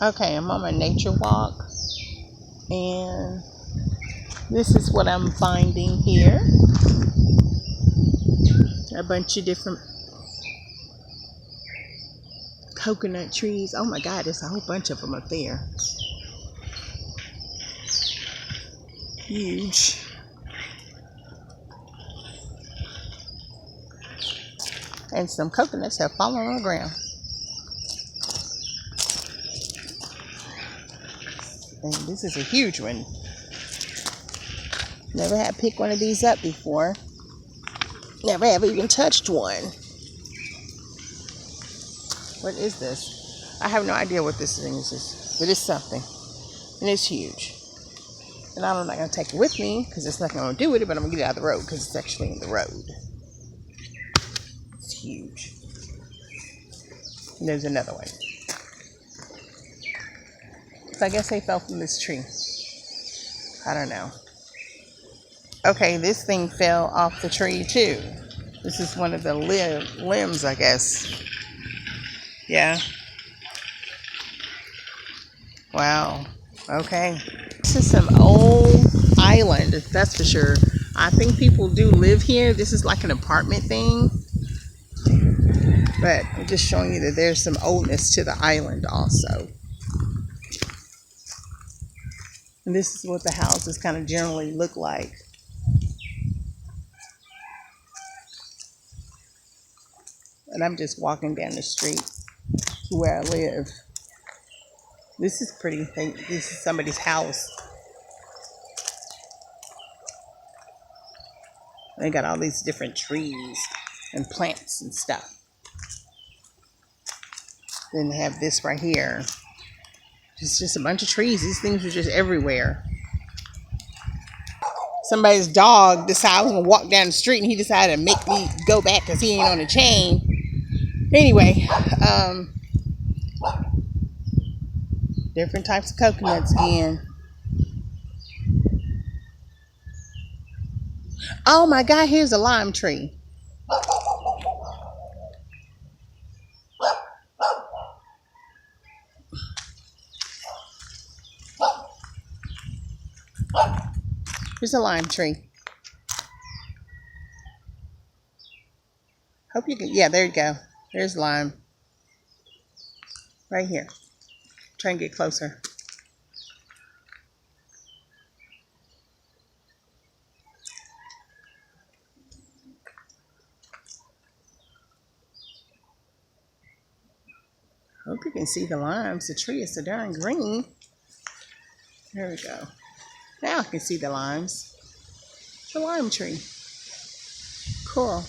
Okay, I'm on my nature walk, and this is what I'm finding here. A bunch of different coconut trees. Oh my God, there's a whole bunch of them up there. Huge. And some coconuts have fallen on the ground. And this is a huge one. Never had picked one of these up before. Never have even touched one. What is this? I have no idea what this thing is, but it's something. And it's huge. And I'm not going to take it with me because there's nothing I'm going to do with it, but I'm going to get it out of the road because it's actually in the road. It's huge. And there's another one. So I guess they fell from this tree. I don't know. Okay, this thing fell off the tree too. This is one of the limbs, I guess. Yeah. Wow. Okay. This is some old island, that's for sure. I think people do live here. This is like an apartment thing. But I'm just showing you that there's some oldness to the island also. And this is what the houses kind of generally look like. And I'm just walking down the street to where I live. This is pretty. This is somebody's house. They got all these different trees and plants and stuff. Then they have this right here. It's just a bunch of trees. These things are just everywhere. Somebody's dog decided I was gonna walk down the street, and he decided to make me go back because he ain't on a chain. Anyway, different types of coconuts again. Oh my God, here's a lime tree. Here's a lime tree. Hope you can, yeah, there you go. There's lime. Right here. Try and get closer. Hope you can see the limes. The tree is so darn green. There we go. Now I can see the limes. The lime tree. Cool.